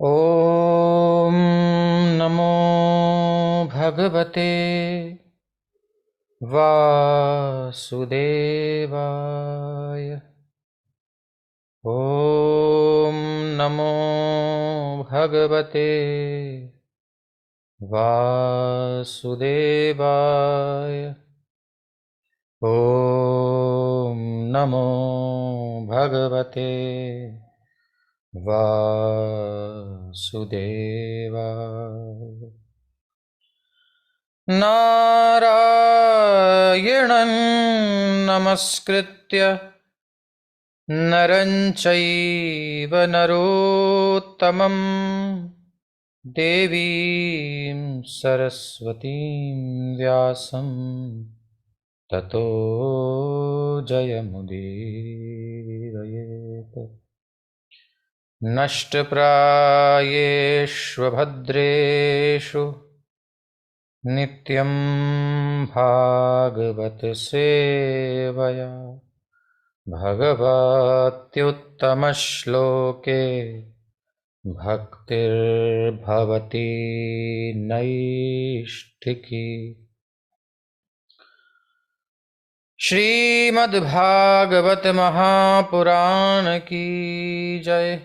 ॐ नमो भगवते वासुदेवाय। ॐ नमो भगवते वासुदेवाय। ॐ नमो भगवते वासुदेवाय। नारायणं नमस्कृत्य नरं चैव नरोत्तमं देवीं सरस्वतीं व्यासं ततो जयमुदीरयेत्। नष्टप्रायेष्वभद्रेषु नित्यं भागवत सेवया भगवत्युत्तमश्लोके भक्तिर्भवति नैष्ठिकी। श्रीमद्भागवत महापुराण की जय।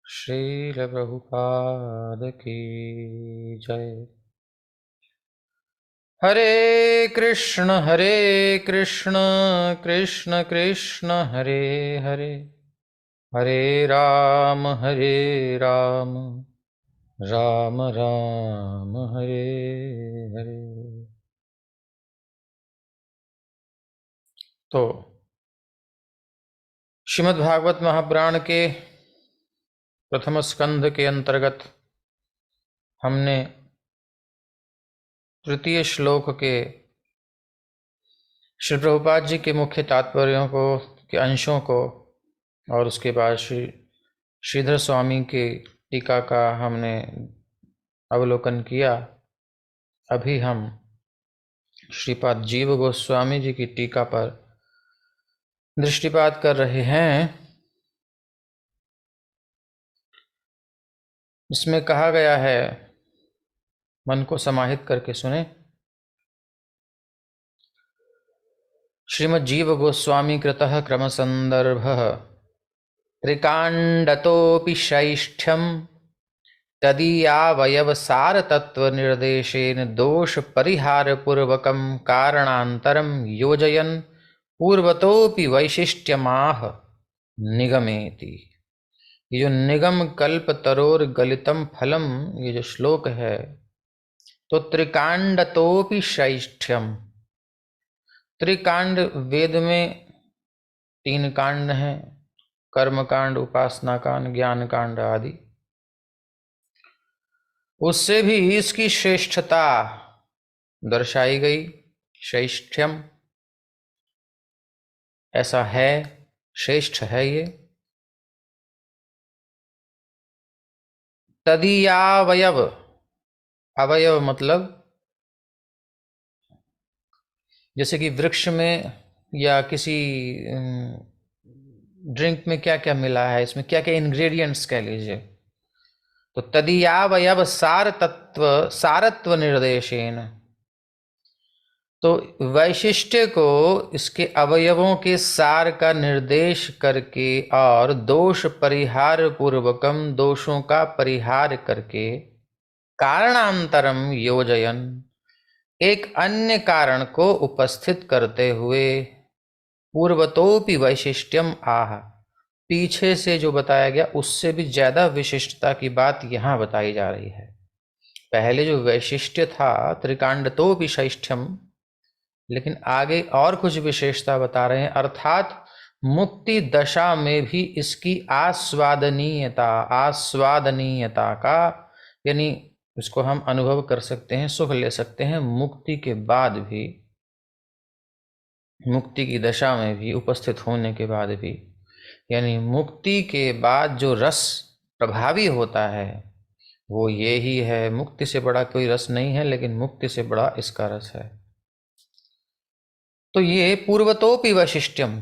श्रील प्रभुपाद की जय। हरे कृष्ण कृष्ण कृष्ण हरे हरे, हरे राम राम राम हरे हरे। तो श्रीमद्भागवत महापुराण के प्रथम स्कंध के अंतर्गत हमने तृतीय श्लोक के श्री प्रभुपाद जी के मुख्य तात्पर्यों को के अंशों को और उसके बाद श्रीधर स्वामी की टीका का हमने अवलोकन किया। अभी हम श्रीपाद जीव गोस्वामी जी की टीका पर दृष्टिपात कर रहे हैं। इसमें कहा गया है, मन को समाहित करके सुने। श्रीमद् जीव गोस्वामी कृतः क्रम संदर्भ त्रिकांडतोपि शैष्ठ्यम तदीयावयवसार तत्व निर्देशेन दोष परिहार पूर्वकम कारणांतरम योजयन पूर्वतोपि वैशिष्ट्यमाह निगमेति। ये जो निगम कल्प तरोर गलितम फलम, ये जो श्लोक है, तो त्रिकांडतोपि शैष्ठ्यम। त्रिकांड वेद में 3 कांड हैं, कर्म कांड, उपासना कांड, ज्ञान कांड आदि। उससे भी इसकी श्रेष्ठता दर्शाई गई। श्रेष्ठ्यम ऐसा है, श्रेष्ठ है ये। तदीयावयव, अवयव मतलब जैसे कि वृक्ष में या किसी ड्रिंक में क्या क्या मिला है, इसमें क्या क्या इंग्रेडिएंट्स कह लीजिए। तो तदीयावयव सारत्व निर्देशेन, तो वैशिष्ट्य को इसके अवयवों के सार का निर्देश करके और दोष परिहार पूर्वकम, दोषों का परिहार करके, कारणांतरम योजयन, एक अन्य कारण को उपस्थित करते हुए, पूर्वतोपि वैशिष्ट्यम आह, पीछे से जो बताया गया उससे भी ज्यादा विशिष्टता की बात यहाँ बताई जा रही है। पहले जो वैशिष्ट्य था त्रिकांडतोपि शैष्ठ्यम, लेकिन आगे और कुछ विशेषता बता रहे हैं, अर्थात मुक्ति दशा में भी इसकी आस्वादनीयता का, यानी इसको हम अनुभव कर सकते हैं, सुख ले सकते हैं मुक्ति के बाद भी, मुक्ति की दशा में भी, उपस्थित होने के बाद भी। यानी मुक्ति के बाद जो रस प्रभावी होता है वो ये ही है। मुक्ति से बड़ा कोई रस नहीं है, लेकिन मुक्ति से बड़ा इसका रस है। तो ये पूर्वतोपि वैशिष्ट्यम,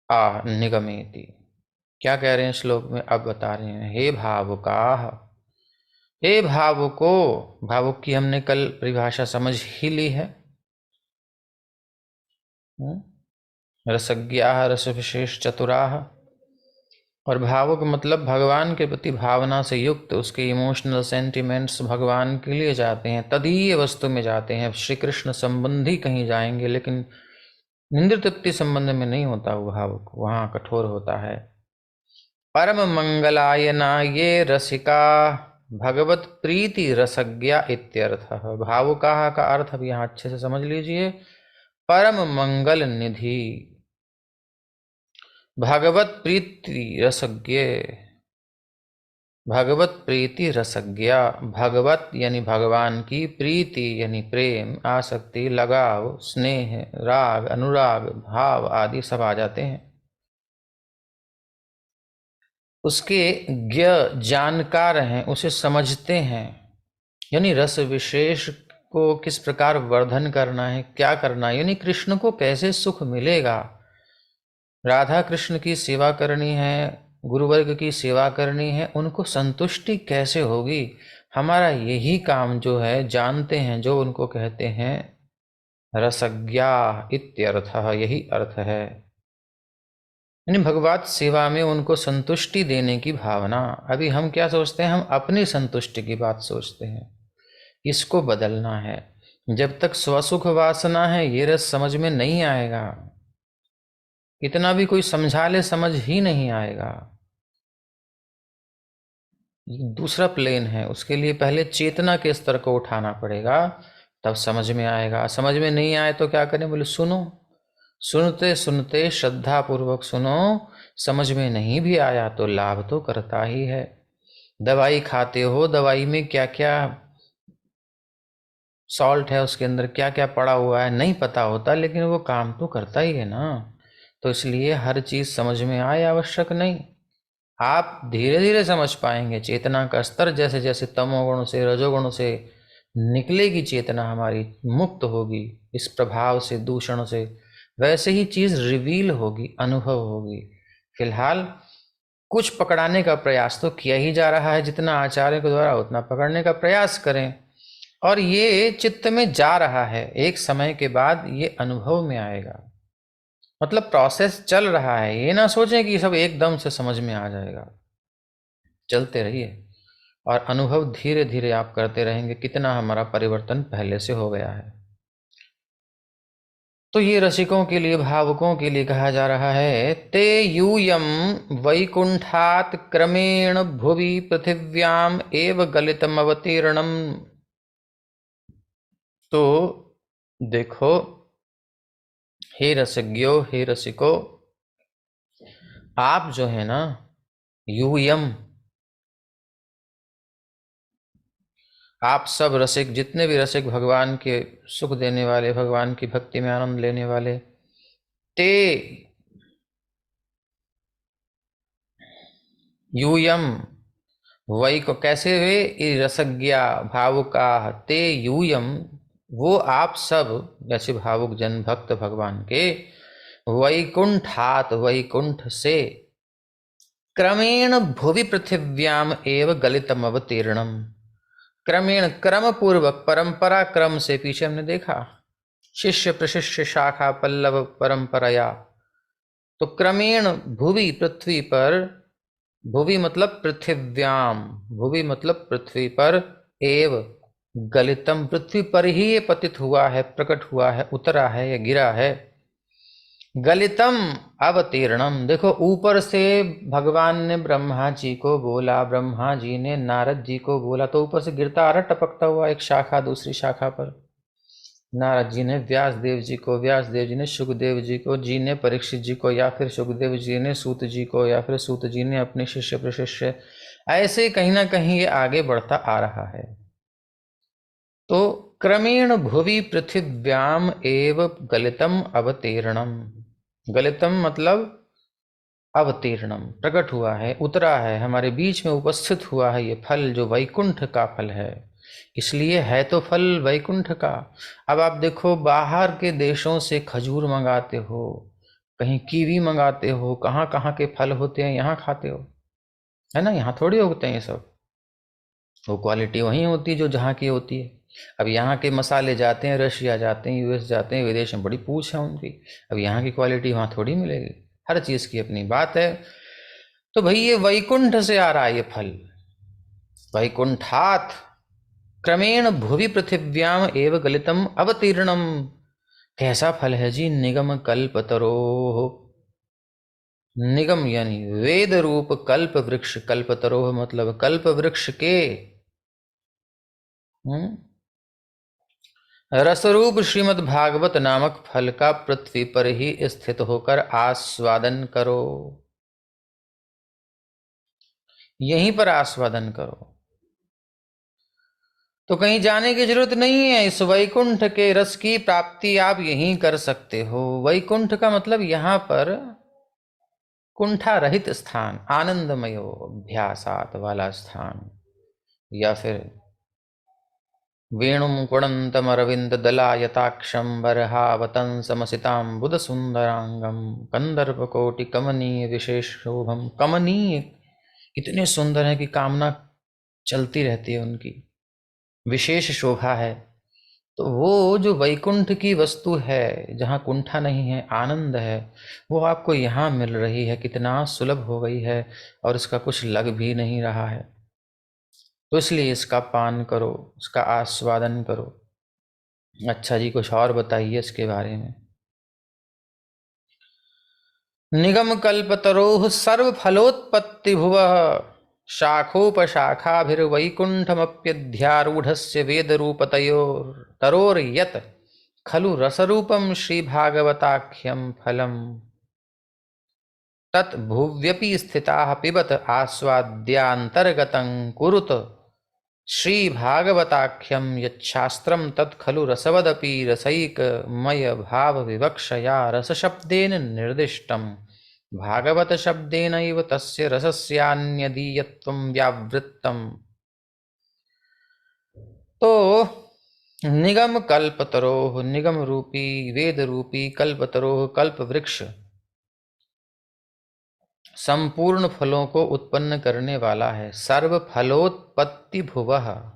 आह निगमेति। क्या कह रहे हैं श्लोक में, अब बता रहे हैं, हे भावुकाः, हे भावुको। भावुक की हमने कल परिभाषा समझ ही ली है। रसज्ञाः रस विशेष चतुराः। और भावुक मतलब भगवान के प्रति भावना से युक्त, उसके इमोशनल सेंटिमेंट्स भगवान के लिए जाते हैं, तदीय वस्तु में जाते हैं। श्री कृष्ण संबंधी कहीं जाएंगे, लेकिन इंद्र तृप्ति संबंध में नहीं होता वो भावुक, वहां कठोर होता है। परम मंगलायना ये रसिका भगवत प्रीति रसज्ञा इत्यर्थः। भावुकाः का अर्थ अब यहाँ अच्छे से समझ लीजिए। परम मंगल निधि भगवत प्रीति रसज्ञ, भगवत प्रीति रसज्ञा, भगवत यानी भगवान की, प्रीति यानी प्रेम, आसक्ति, लगाव, स्नेह, राग, अनुराग, भाव आदि सब आ जाते हैं। उसके ज्ञ जानकार हैं, उसे समझते हैं, यानी रस विशेष को किस प्रकार वर्धन करना है, क्या करना है, यानी कृष्ण को कैसे सुख मिलेगा। राधा कृष्ण की सेवा करनी है, गुरुवर्ग की सेवा करनी है, उनको संतुष्टि कैसे होगी, हमारा यही काम जो है जानते हैं, जो उनको कहते हैं रसज्ञा इत्यर्थः, यही अर्थ है। यानी भगवत सेवा में उनको संतुष्टि देने की भावना। अभी हम क्या सोचते हैं, हम अपनी संतुष्टि की बात सोचते हैं, इसको बदलना है। जब तक स्वसुख वासना है, ये रस समझ में नहीं आएगा, इतना भी कोई समझा ले समझ ही नहीं आएगा। दूसरा प्लेन है, उसके लिए पहले चेतना के स्तर को उठाना पड़ेगा, तब समझ में आएगा। समझ में नहीं आए तो क्या करें, बोले सुनो, सुनते सुनते श्रद्धा पूर्वक सुनो, समझ में नहीं भी आया तो लाभ तो करता ही है। दवाई खाते हो, दवाई में क्या क्या सॉल्ट है, उसके अंदर क्या क्या पड़ा हुआ है नहीं पता होता, लेकिन वो काम तो करता ही है ना। तो इसलिए हर चीज समझ में आए आवश्यक नहीं, आप धीरे धीरे समझ पाएंगे। चेतना का स्तर जैसे जैसे तमोगुण से रजोगुण से निकलेगी, चेतना हमारी मुक्त होगी इस प्रभाव से, दूषण से, वैसे ही चीज रिवील होगी, अनुभव होगी। फिलहाल कुछ पकड़ाने का प्रयास तो किया ही जा रहा है, जितना आचार्य के द्वारा उतना पकड़ने का प्रयास करें, और ये चित्त में जा रहा है, एक समय के बाद ये अनुभव में आएगा। मतलब प्रोसेस चल रहा है, ये ना सोचें कि सब एकदम से समझ में आ जाएगा। चलते रहिए और अनुभव धीरे धीरे आप करते रहेंगे कितना हमारा परिवर्तन पहले से हो गया है। तो ये रसिकों के लिए, भावुकों के लिए कहा जा रहा है, ते यूयम वैकुंठात क्रमेण भुवि पृथिव्याम एव गलितम अवतीर्णम। तो देखो हे रसज्ञो, हे रसिको, आप जो है ना, यूयम, आप सब रसिक, जितने भी रसिक भगवान के सुख देने वाले, भगवान की भक्ति में आनंद लेने वाले, ते यूयम, वही को कैसे वे, रसज्ञा भावुका, ते यूयम, वो आप सब जैसे भावुक जन भक्त भगवान के, वैकुंठात, वैकुंठ से, क्रमेण भुवि पृथिव्याम एव गलितम अवतीर्णम, क्रमेण क्रम पूर्वक, परंपरा क्रम से, पीछे हमने देखा शिष्य प्रशिष्य शाखा पल्लव परंपराया, तो क्रमेण भुवि पृथ्वी पर, भुवि मतलब पृथिव्याम, भुवि मतलब पृथ्वी पर, एव गलितम, पृथ्वी पर ही ये पतित हुआ है, प्रकट हुआ है, उतरा है या गिरा है। गलितम अवतीर्णम, देखो ऊपर से भगवान ने ब्रह्मा जी को बोला, ब्रह्मा जी ने नारद जी को बोला, तो ऊपर से गिरता आ रहा, टपकता हुआ एक शाखा दूसरी शाखा पर। नारद जी ने व्यास देव जी को, व्यास देव जी ने सुखदेव जी को, जी ने परीक्षित जी को, या फिर सुखदेव जी ने सूत जी को, या फिर सूत जी ने अपने शिष्य प्रशिष्य, ऐसे कहीं ना कहीं ये आगे बढ़ता आ रहा है। तो क्रमेण भुवि पृथिव्याम एव गलितम अवतीर्णम, गलितम मतलब अवतीर्णम, प्रकट हुआ है, उतरा है, हमारे बीच में उपस्थित हुआ है ये फल, जो वैकुंठ का फल है। इसलिए है तो फल वैकुंठ का। अब आप देखो, बाहर के देशों से खजूर मंगाते हो, कहीं कीवी मंगाते हो, कहाँ कहाँ के फल होते हैं यहाँ खाते हो, है ना, यहाँ थोड़ी उगते हैं ये सब। वो क्वालिटी वहीं होती है जो जहाँ की होती है। अब यहाँ के मसाले जाते हैं रशिया, जाते हैं यूएस, जाते हैं विदेश में, बड़ी पूछ है उनकी। अब यहाँ की क्वालिटी वहाँ थोड़ी मिलेगी। हर चीज़ की अपनी बात है। तो भाई ये वैकुंठ से आ रहा है ये फल। वैकुंठात् क्रमेण भुवि पृथिव्याम एव गलितम अवतीर्णम। कैसा फल है जी? निगम कल्पतरो। निगम यानी वेद रूप कल्प वृक्ष, कल्पतरोह मतलब कल्प वृक्ष के रसरूप श्रीमद् भागवत नामक फल का पृथ्वी पर ही स्थित होकर आस्वादन करो। यहीं पर आस्वादन करो। तो कहीं जाने की जरूरत नहीं है। इस वैकुंठ के रस की प्राप्ति आप यहीं कर सकते हो। वैकुंठ का मतलब यहां पर कुंठा रहित स्थान, आनंदमयो अभ्यासात वाला स्थान, या फिर वेणुं कुणन्तमरविन्द दलायताक्षं बर्हावतंसमसिताम्बुदसुन्दरांगं कंदर्पकोटिकमनीय विशेष शोभम। कमनीय, इतने सुंदर हैं कि कामना चलती रहती है उनकी, विशेष शोभा है। तो वो जो वैकुंठ की वस्तु है, जहाँ कुंठा नहीं है, आनंद है, वो आपको यहाँ मिल रही है। कितना सुलभ हो गई है और इसका कुछ लग भी नहीं रहा है। तो इसलिए इसका पान करो, इसका आस्वादन करो। अच्छा जी, कुछ और बताइए इसके बारे में। निगम कल्पतरोः सर्व फलोत्पत्ति भुवः शाखोपशाखाभिर्वैकुण्ठमप्यध्यारूढ़स्य वेद रूपतयोर्तरोर्यत् खलु रसरूपम श्री भागवताख्यम फलम तत् भुव्यपि स्थिताः पिबत आस्वाद्यान्तर्गतं कुरुत श्री भागवताख्यम यच्छास्त्रम तत्खलु रसवदपि रसैकमय भाव विवक्षया रसशब्देन निर्दिष्टम भागवत शब्देनैव तस्य रसस्यान्यदीयत्वं व्यावृत्तम्। तो निगम कल्पतरोः, निगम रूपी वेद रूपी कल्पतरोः कल्प वृक्ष संपूर्ण फलों को उत्पन्न करने वाला है। सर्व फलोत्पत्ति भुवः,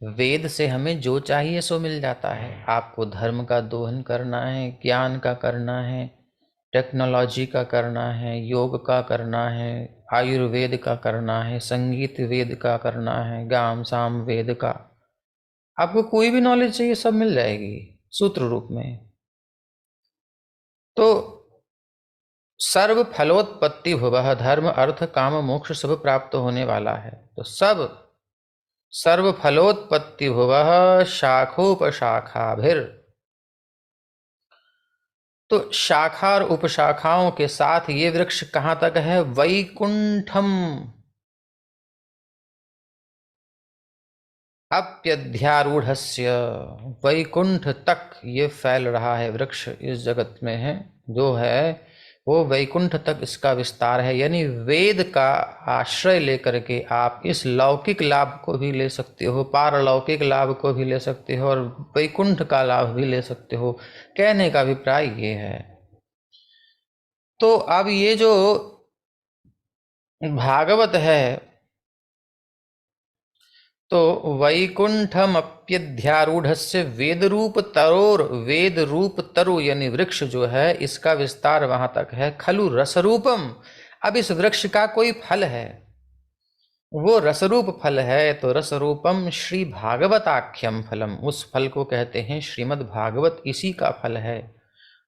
वेद से हमें जो चाहिए सो मिल जाता है। आपको धर्म का दोहन करना है, ज्ञान का करना है, टेक्नोलॉजी का करना है, योग का करना है, आयुर्वेद का करना है, संगीत वेद का करना है, गाम साम वेद का, आपको कोई भी नॉलेज चाहिए सब मिल जाएगी सूत्र रूप में। तो सर्व फलोत्पत्ति भुवः, धर्म अर्थ काम मोक्ष सब प्राप्त होने वाला है। तो सब सर्व फलोत्पत्ति भुवः शाखोपशाखाभिर, तो शाखा और उपशाखाओं के साथ ये वृक्ष कहां तक है? वैकुंठम अप्यध्यारूढ़स्य, वैकुंठ तक ये फैल रहा है वृक्ष इस जगत में है जो है वो वैकुंठ तक इसका विस्तार है। यानी वेद का आश्रय लेकर के आप इस लौकिक लाभ को भी ले सकते हो, पारलौकिक लाभ को भी ले सकते हो और वैकुंठ का लाभ भी ले सकते हो। कहने का अभिप्राय ये है। तो अब ये जो भागवत है, तो वैकुंठमप्यध्यारूढ़स्य वेद रूप तरोर, वेद रूप तरु यानी वृक्ष जो है इसका विस्तार वहां तक है। खलु रसरूपम, अब इस वृक्ष का कोई फल है, वो रसरूप फल है। तो रसरूपम श्री भागवताख्यम फलम, उस फल को कहते हैं श्रीमद् भागवत, इसी का फल है।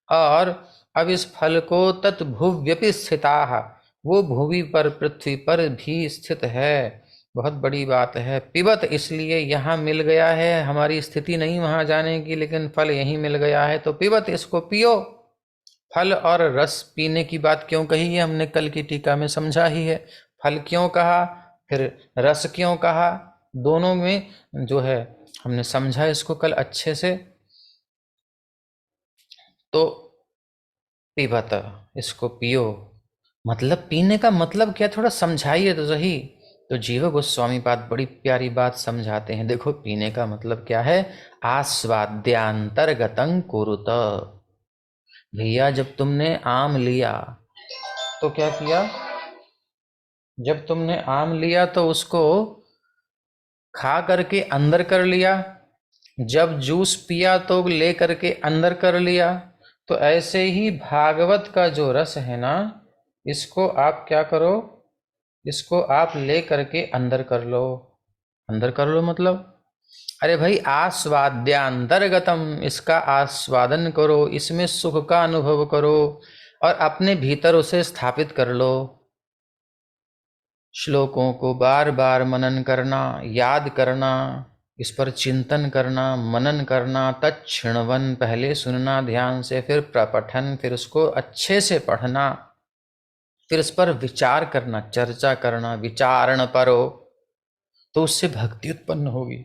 और अब इस फल को तत्भुव्यपि स्थिताः, वो भूमि पर पृथ्वी पर भी स्थित है। बहुत बड़ी बात है। पिबत इसलिए यहाँ मिल गया है, हमारी स्थिति नहीं वहाँ जाने की, लेकिन फल यहीं मिल गया है तो पिबत, इसको पियो। फल और रस पीने की बात क्यों कही है हमने कल की टीका में समझा ही है। फल क्यों कहा, फिर रस क्यों कहा, दोनों में जो है हमने समझा इसको कल अच्छे से। तो पिबत, इसको पियो, मतलब पीने का मतलब क्या, थोड़ा समझाइए तो सही। तो जीव गोस्वामी बात, बड़ी प्यारी बात समझाते हैं। देखो पीने का मतलब क्या है, आस्वाद्यांतर्गतं कुरुत, भैया जब तुमने आम लिया तो क्या किया? जब तुमने आम लिया तो उसको खा करके अंदर कर लिया, जब जूस पिया तो ले करके अंदर कर लिया। तो ऐसे ही भागवत का जो रस है ना, इसको आप क्या करो, इसको आप ले करके अंदर कर लो। अंदर कर लो मतलब, अरे भाई आस्वाद्यांतर्गतम, इसका आस्वादन करो, इसमें सुख का अनुभव करो और अपने भीतर उसे स्थापित कर लो। श्लोकों को बार बार मनन करना, याद करना, इस पर चिंतन करना, मनन करना, तत्क्षणवन, पहले सुनना ध्यान से, फिर प्रपठन, फिर उसको अच्छे से पढ़ना, फिर इस पर विचार करना, चर्चा करना, विचारण परो, तो उससे भक्ति उत्पन्न होगी,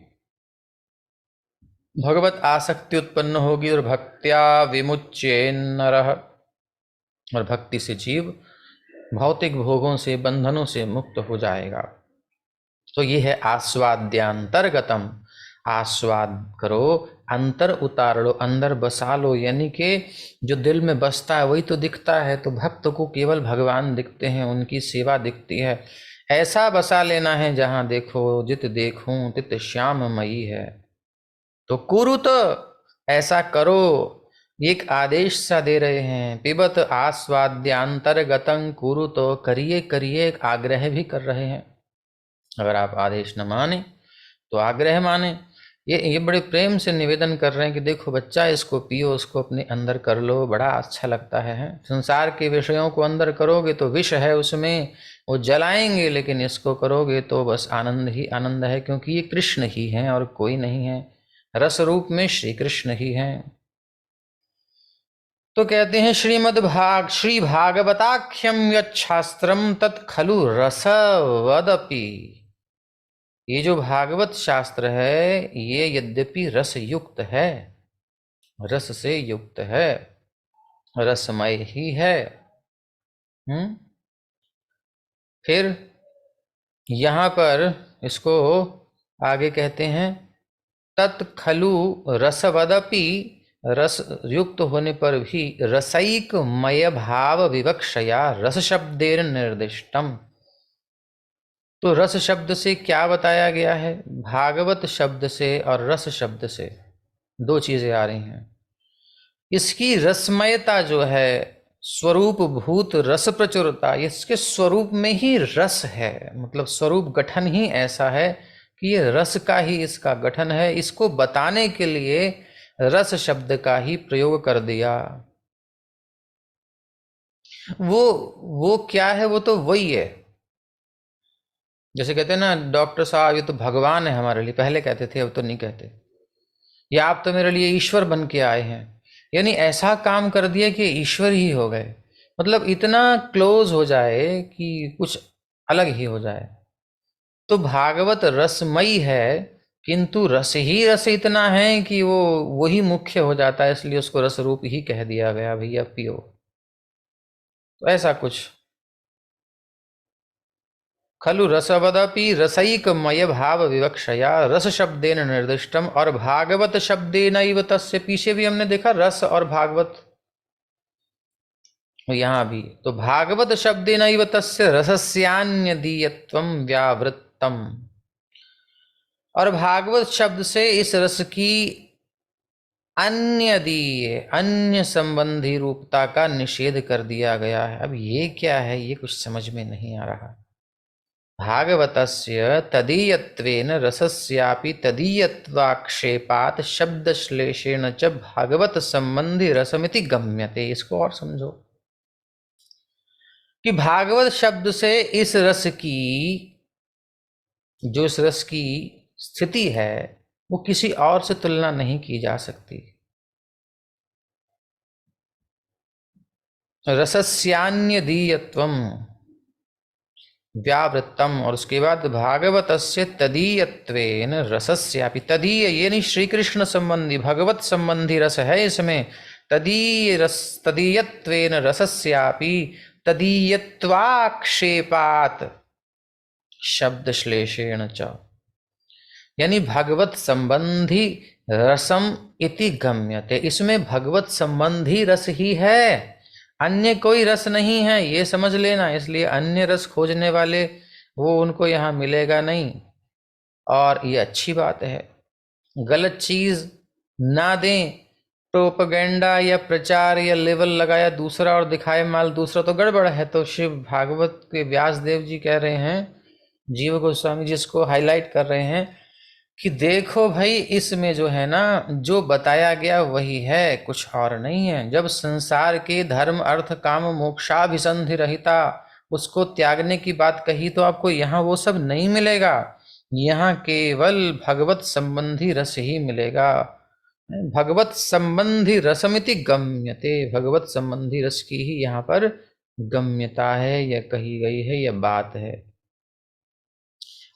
भगवत आसक्ति उत्पन्न होगी और भक्त्या विमुच्य नरः, और भक्ति से जीव भौतिक भोगों से, बंधनों से मुक्त हो जाएगा। तो ये है आस्वाद्यांतर्गतम, आस्वाद करो, अंतर उतार लो, अंदर बसा लो, यानी कि जो दिल में बसता है वही तो दिखता है। तो भक्त को केवल भगवान दिखते हैं, उनकी सेवा दिखती है। ऐसा बसा लेना है जहां देखो जित देखूं तित श्याममयी है। तो कुरुत, ऐसा करो, एक आदेश सा दे रहे हैं। पिबत आस्वाद्यांतर्गतं कुरुत, करिए करिए, एक आग्रह भी कर रहे हैं। अगर आप आदेश न माने तो आग्रह माने। ये बड़े प्रेम से निवेदन कर रहे हैं कि देखो बच्चा, इसको पियो, उसको अपने अंदर कर लो, बड़ा अच्छा लगता है। संसार के विषयों को अंदर करोगे तो विष है उसमें, वो जलाएंगे, लेकिन इसको करोगे तो बस आनंद ही आनंद है, क्योंकि ये कृष्ण ही हैं और कोई नहीं है। रस रूप में श्री कृष्ण ही हैं। तो कहते हैं श्री भागवताख्यम यच्छास्त्रम तत् खलु रसवदपि। ये जो भागवत शास्त्र है ये यद्यपि रस युक्त है, रस से युक्त है, रसमय ही है। फिर यहां पर इसको आगे कहते हैं तत्खलु रसवदपि, रस युक्त होने पर भी रसैक मय भाव विवक्षया रस शब्देन निर्दिष्टम। तो रस शब्द से क्या बताया गया है? भागवत शब्द से और रस शब्द से दो चीजें आ रही हैं। इसकी रसमयता जो है, स्वरूप भूत रस प्रचुरता, इसके स्वरूप में ही रस है, मतलब स्वरूप गठन ही ऐसा है कि ये रस का ही इसका गठन है। इसको बताने के लिए रस शब्द का ही प्रयोग कर दिया। वो क्या है? वो तो वही है, जैसे कहते हैं ना डॉक्टर साहब ये तो भगवान है हमारे लिए, पहले कहते थे अब तो नहीं कहते। या आप तो मेरे लिए ईश्वर बन के आए हैं, यानी ऐसा काम कर दिया कि ईश्वर ही हो गए, मतलब इतना क्लोज हो जाए कि कुछ अलग ही हो जाए। तो भागवत रसमयी है, किंतु रस ही रस इतना है कि वो वही मुख्य हो जाता है, इसलिए उसको रस रूप ही कह दिया गया, भैया पियो। तो ऐसा कुछ खलु रसवदपि रसैकमय भाव विवक्षया रस शब्देन निर्दिष्टम। और भागवत शब्देनैव तस्य, पीछे भी हमने देखा रस और भागवत, यहां भी तो भागवत शब्देनैव तस्य रसस्यान्यदीयत्वं व्यावृत्तम। और भागवत शब्द से इस रस की अन्यदीय, अन्य संबंधी रूपता का निषेध कर दिया गया है। अब ये क्या है, ये कुछ समझ में नहीं आ रहा। भागवतस्य तदीयत्वेन रसस्यापि तदीयत्वाक्षेपात् शब्दश्लेषेण च भागवत संबंधी रसमिति गम्यते। इसको और समझो कि भागवत शब्द से इस रस की, जो इस रस की स्थिति है, वो किसी और से तुलना नहीं की जा सकती। रसस्यान्यदीयत्वम व्यावृत्तम, और उसके बाद भागवतस्य तदीयत्वेन रसस्यापि, तदीय ये नहीं श्री कृष्ण संबंधी, भगवत संबंधी रस है इसमें। तदीय रस, तदीयत्वेन रसस्यापि तदीयत्वाक्षेपात् शब्द श्लेषेण च, यानी भगवत संबंधी रसम इति गम्यते, इसमें भगवत संबंधी रस ही है, अन्य कोई रस नहीं है, ये समझ लेना। इसलिए अन्य रस खोजने वाले वो उनको यहाँ मिलेगा नहीं, और ये अच्छी बात है। गलत चीज ना दें, प्रोपगेंडा या प्रचार या लेवल लगाया दूसरा और दिखाए माल दूसरा, तो गड़बड़ है। तो शिव भागवत के व्यास देव जी कह रहे हैं, जीव गोस्वामी जी इसको हाईलाइट कर रहे हैं कि देखो भाई, इसमें जो है ना, जो बताया गया वही है, कुछ और नहीं है। जब संसार के धर्म अर्थ काम मोक्षाभिसंधि रहिता उसको त्यागने की बात कही, तो आपको यहाँ वो सब नहीं मिलेगा। यहाँ केवल भगवत संबंधी रस ही मिलेगा। भगवत संबंधी रसमिति गम्यते, भगवत संबंधी रस की ही यहाँ पर गम्यता है, यह कही गई है, यह बात है।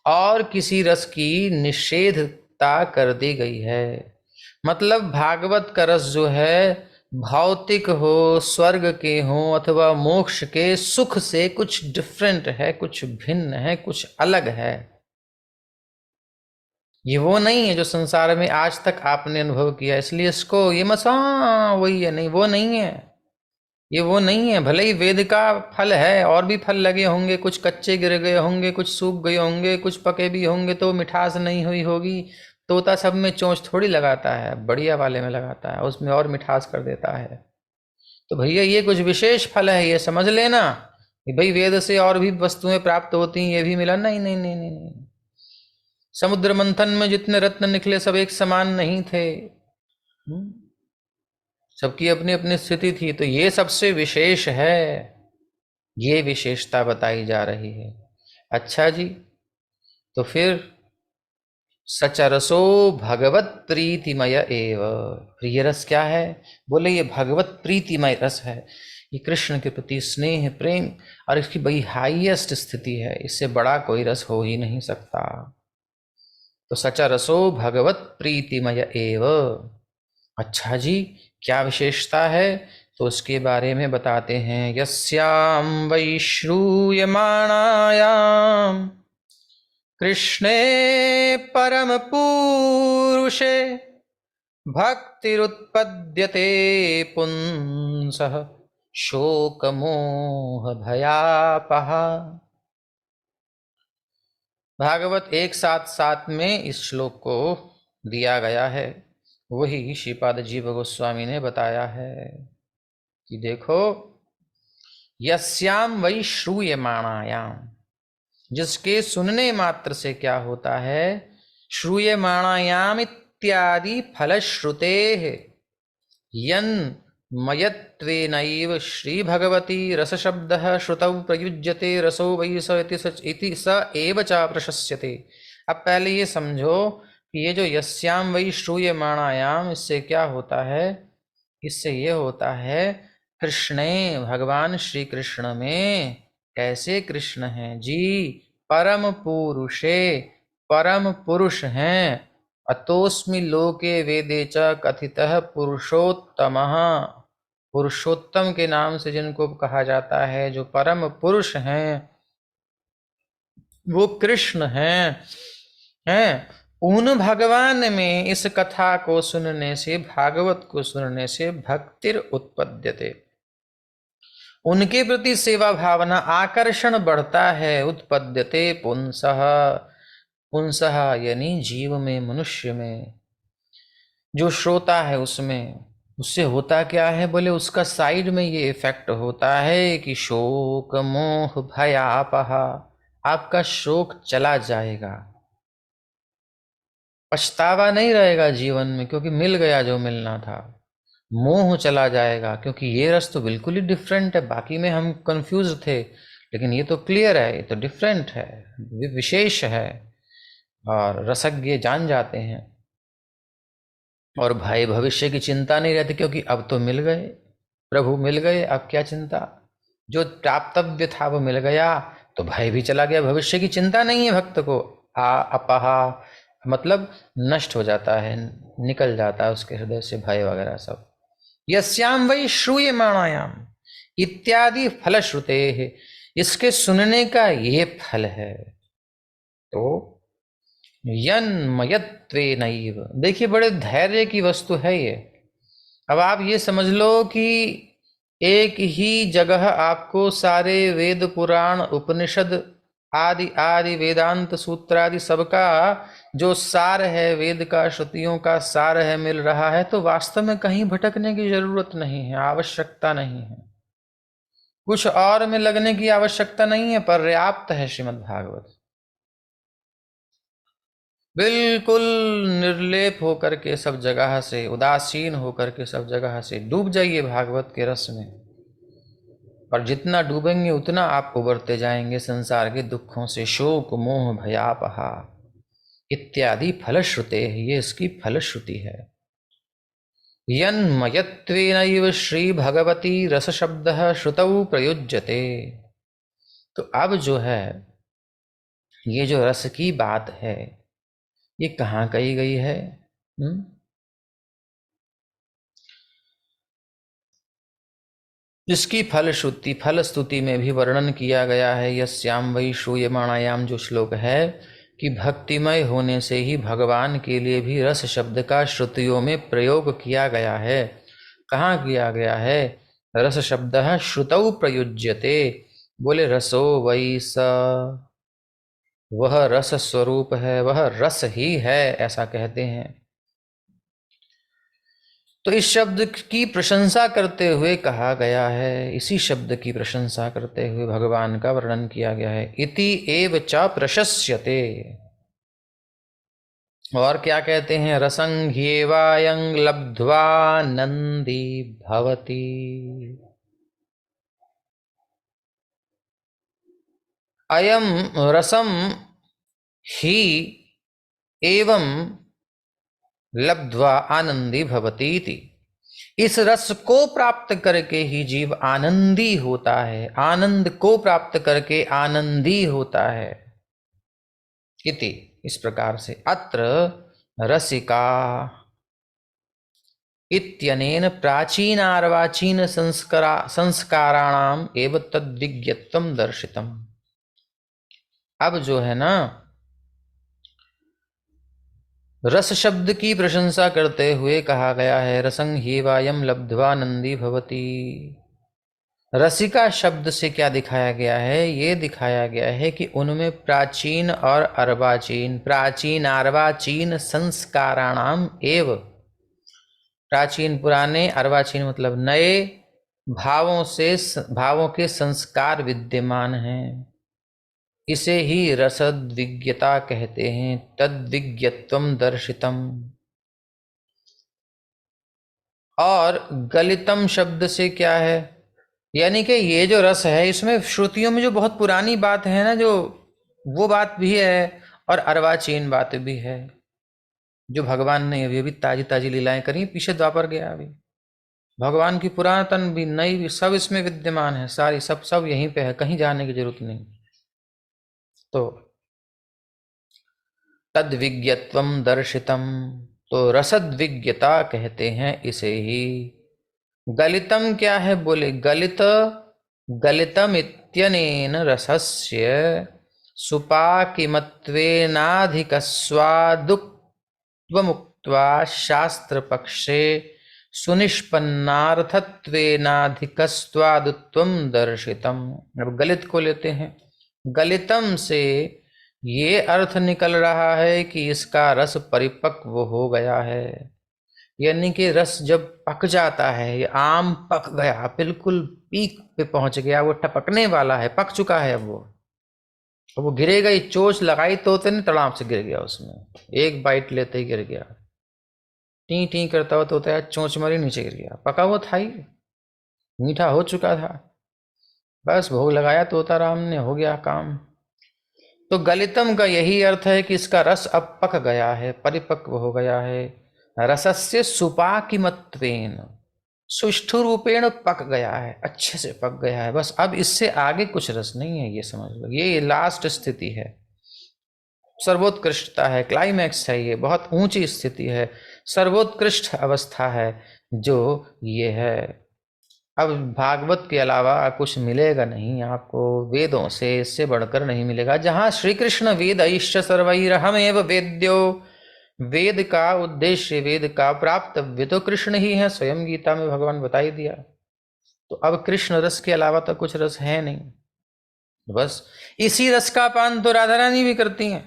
और किसी रस की निषेधता कर दी गई है। मतलब भागवत का रस जो है, भौतिक हो, स्वर्ग के हो अथवा मोक्ष के सुख से कुछ डिफरेंट है, कुछ भिन्न है, कुछ अलग है। ये वो नहीं है जो संसार में आज तक आपने अनुभव किया, इसलिए इसको ये मत वही है, नहीं वो नहीं है, ये वो नहीं है। भले ही वेद का फल है, और भी फल लगे होंगे, कुछ कच्चे गिर गए होंगे, कुछ सूख गए होंगे, कुछ पके भी होंगे, तो मिठास नहीं हुई होगी। तोता सब में चोंच थोड़ी लगाता है, बढ़िया वाले में लगाता है, उसमें और मिठास कर देता है। तो भैया ये कुछ विशेष फल है, ये समझ लेना कि भाई वेद से और भी वस्तुएं प्राप्त होती हैं, ये भी मिला, नहीं नहीं नहीं नहीं नहीं। समुद्र मंथन में जितने रत्न निकले सब एक समान नहीं थे, सबकी अपनी अपनी स्थिति थी। तो ये सबसे विशेष है, ये विशेषता बताई जा रही है। अच्छा जी, तो फिर सचरसो भगवत प्रीतिमय एव, प्रिय रस क्या है? बोले ये भगवत प्रीतिमय रस है, ये कृष्ण के प्रति स्नेह प्रेम, और इसकी बड़ी हाईएस्ट स्थिति है, इससे बड़ा कोई रस हो ही नहीं सकता। तो सचरसो भगवत प्रीतिमय एव। अच्छा जी, क्या विशेषता है? तो उसके बारे में बताते हैं। यस्याम वै श्रूयमाणायाम कृष्णे परम पुरुषे भक्तिरुत्पद्यते पुंसः शोकमोह भयापहा। भागवत 177 में इस श्लोक को दिया गया है, वही श्रीपाद जीव गोस्वामी ने बताया है कि देखो, यस्याम वै श्रूयमाणायाम, जिसके सुनने मात्र से क्या होता है, श्रूयमाणायाम इत्यादि फलश्रुते यन मयत्वेनैव श्री भगवती रस शब्दः श्रुतौ प्रयुज्यते रसो वै स इति स एव च प्रशस्यते। अब पहले ये समझो कि ये जो यस्याम वै श्रूयमाणायाम, इससे क्या होता है? इससे ये होता है, कृष्णे, भगवान श्री कृष्ण में, कैसे कृष्ण हैं जी? परम पुरुषे, परम पुरुष हैं। अतोस्मि लोके वेदे च कथितः पुरुषोत्तमः, पुरुषोत्तम के नाम से जिनको कहा जाता है, जो परम पुरुष हैं, वो कृष्ण हैं। उन भगवान में इस कथा को सुनने से, भागवत को सुनने से भक्तिर उत्पद्यते, उनके प्रति सेवा भावना, आकर्षण बढ़ता है। उत्पद्यते पुंसः, पुंसः यानी जीव में, मनुष्य में, जो श्रोता है उसमें। उससे होता क्या है? बोले उसका साइड में ये इफेक्ट होता है कि शोक मोह भयापहा, आपका शोक चला जाएगा, पछतावा नहीं रहेगा जीवन में, क्योंकि मिल गया जो मिलना था। मोह चला जाएगा, क्योंकि ये रस तो बिल्कुल ही डिफरेंट है, बाकी में हम कंफ्यूज थे, लेकिन ये तो क्लियर है, ये तो डिफरेंट है, विशेष है, और रसज्ञ जान जाते हैं। और भाई भविष्य की चिंता नहीं रहती, क्योंकि अब तो मिल गए, प्रभु मिल गए, अब क्या चिंता? जो प्राप्तव्य था वो मिल गया, तो भय भी चला गया, भविष्य की चिंता नहीं है भक्त को। अपहा मतलब नष्ट हो जाता है, निकल जाता है उसके हृदय से भय वगैरह सब। यस्याम वै श्रूयमाणायाम इत्यादि फल श्रुते है, इसके सुनने का ये फल है। तो यन्मयत्वेनैव। देखिए बड़े धैर्य की वस्तु है ये। अब आप ये समझ लो कि एक ही जगह आपको सारे वेद पुराण उपनिषद आदि आदि वेदांत सूत्र आदि सबका जो सार है, वेद का श्रुतियों का सार है, मिल रहा है, तो वास्तव में कहीं भटकने की जरूरत नहीं है, आवश्यकता नहीं है, कुछ और में लगने की आवश्यकता नहीं है, पर्याप्त है श्रीमद् भागवत। बिल्कुल निर्लेप होकर के सब जगह से, उदासीन होकर के सब जगह से डूब जाइए भागवत के रस में, और जितना डूबेंगे उतना आप उबरते जाएंगे संसार के दुखों से। शोक मोह भयापहा इत्यादि फलश्रुते, ये इसकी फलश्रुति है। यन्मयत्वेनैव श्री भगवती रस शब्द श्रुतौ प्रयुज्यते। तो अब जो है ये जो रस की बात है ये कहाँ कही गई है? इसकी फलश्रुति फलस्तुति में भी वर्णन किया गया है। यस्याम वै श्रूयमाणायाम जो श्लोक है कि भक्तिमय होने से ही भगवान के लिए भी रस शब्द का श्रुतियों में प्रयोग किया गया है। कहाँ किया गया है? रस शब्द श्रुतौ प्रयुज्यते। बोले रसो वै स, वह रस स्वरूप है, वह रस ही है, ऐसा कहते हैं। तो इस शब्द की प्रशंसा करते हुए कहा गया है, इसी शब्द की प्रशंसा करते हुए भगवान का वर्णन किया गया है। इति एव च प्रशस्यते। और क्या कहते हैं? रसंघ्येवायं लब्ध्वा नंदी भवति। अयम रसम ही एवं लब्ध्वा आनंदी भवती थी। इस रस को प्राप्त करके ही जीव आनंदी होता है, आनंद को प्राप्त करके आनंदी होता है। इति, इस प्रकार से। अत्र रसिका इत्यनेन प्राचीनार्वाचीन संस्काराणाम एव तद्विज्ञत्वम दर्शितम। अब जो है ना, रस शब्द की प्रशंसा करते हुए कहा गया है रसं ह्येवायं लब्ध्वा नंदी भवति। रसिका शब्द से क्या दिखाया गया है? ये दिखाया गया है कि उनमें प्राचीन और अर्वाचीन, प्राचीन अर्वाचीन संस्काराणाम एव, प्राचीन पुराने, अर्वाचीन मतलब नए भावों से, भावों के संस्कार विद्यमान हैं। इसे ही रसद विज्ञता कहते हैं। तद्विज्ञत्वम दर्शितम। और गलितम शब्द से क्या है? यानी कि ये जो रस है इसमें श्रुतियों में जो बहुत पुरानी बात है ना, जो वो बात भी है और अर्वाचीन बात भी है, जो भगवान ने अभी अभी ताजी ताजी लीलाएं करी, पीछे द्वापर गया अभी, भगवान की पुरातन भी नई भी सब इसमें विद्यमान है, सारी सब सब यहीं पे है, कहीं जाने की जरूरत नहीं। तो तद विज्ञत्वम दर्शितम, तो रसद विज्ञता कहते हैं इसे ही। गलितम क्या है? बोले गलित, गलितम इत्यनेन रसस्य सुपाकिमत्वेनाधिकस्वादुक्त्वमुक्त्वा शास्त्र पक्षे सुनिष्पन्नार्थत्वेनाधिकस्वादुत्वम दर्शितम। अब गलित को लेते हैं। गलितम से ये अर्थ निकल रहा है कि इसका रस परिपक्व हो गया है, यानी कि रस जब पक जाता है, ये आम पक गया, बिल्कुल पीक पे पहुंच गया, वो टपकने वाला है, पक चुका है अब वो गिरेगा ही। चोंच लगाई तो नहीं, तड़ाम से गिर गया, उसमें एक बाइट लेते ही गिर गया, टी टी करता हुआ तोता चोंच मारी नीचे गिर गया, पका हुआ था ही, मीठा हो चुका था, बस भोग लगाया तोता राम ने, हो गया काम। तो गलितम का यही अर्थ है कि इसका रस अब पक गया है, परिपक्व हो गया है। रसस्य सुपाकिमत्वेन, सुष्ठु रूपेण पक गया है, अच्छे से पक गया है, बस अब इससे आगे कुछ रस नहीं है, ये समझ लो, ये लास्ट स्थिति है, सर्वोत्कृष्टता है, क्लाइमैक्स है, ये बहुत ऊंची स्थिति है, सर्वोत्कृष्ट अवस्था है जो ये है। अब भागवत के अलावा कुछ मिलेगा नहीं आपको, वेदों से इससे बढ़कर नहीं मिलेगा। जहां श्री कृष्ण वेद ईश्च सर्वैरहमेव वेद्यो, वेद का उद्देश्य, वेद का प्राप्तव्य तो कृष्ण ही है, स्वयं गीता में भगवान बता ही दिया। तो अब कृष्ण रस के अलावा तो कुछ रस है नहीं, बस इसी रस का पान तो राधा रानी भी करती हैं।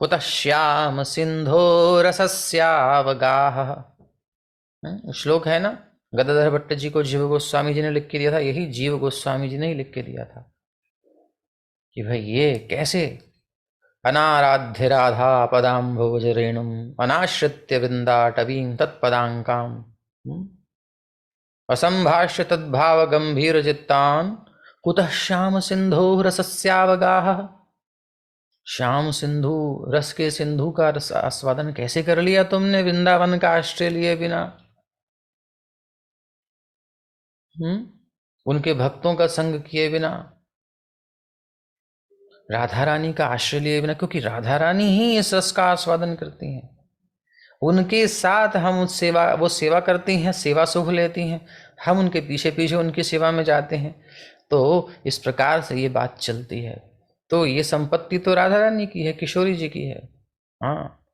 कुतः श्याम सिंधो रसस्यावगाह, श्लोक है ना, गदाधर भट्ट जी को जीव गोस्वामी जी ने लिख के दिया था, यही जीव गोस्वामी जी ने ही लिख के दिया था कि भाई ये कैसे, अनाराध्य राधा पदाम्भोज रेणुम अनाश्रित्य वृंदाटवीं तत्पदांकाम, असंभाष्य तद्भाव गंभीर चित्तान कुतः श्याम सिंधु रसस्यावगाह। श्याम सिंधु, रस के सिंधु का रस आस्वादन कैसे कर लिया तुमने वृंदावन का आश्रय लिए बिना, उनके भक्तों का संग किए बिना, राधा रानी का आश्रय लिए बिना, क्योंकि राधा रानी ही इस रस का आस्वादन करती हैं। उनके साथ हम सेवा, वो सेवा करती हैं, सेवा सुख लेती हैं, हम उनके पीछे पीछे उनकी सेवा में जाते हैं। तो इस प्रकार से ये बात चलती है। तो ये संपत्ति तो राधा रानी की है, किशोरी जी की है। हाँ,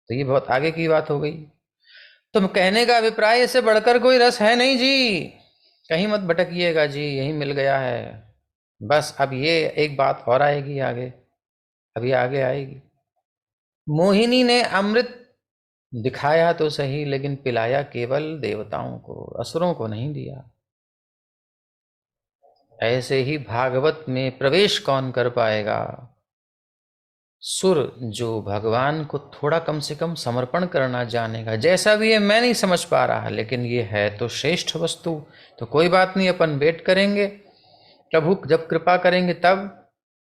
तो ये बहुत आगे की बात हो गई। तो कहने का अभिप्राय इससे बढ़कर कोई रस है नहीं जी, कहीं मत भटकिएगा जी, यही मिल गया है बस। अब ये एक बात और आएगी आगे, अभी आगे आएगी। मोहिनी ने अमृत दिखाया तो सही, लेकिन पिलाया केवल देवताओं को, असुरों को नहीं दिया। ऐसे ही भागवत में प्रवेश कौन कर पाएगा? सुर, जो भगवान को थोड़ा कम से कम समर्पण करना जानेगा। जैसा भी है मैं नहीं समझ पा रहा, लेकिन ये है तो श्रेष्ठ वस्तु, तो कोई बात नहीं, अपन वेट करेंगे, प्रभु जब कृपा करेंगे तब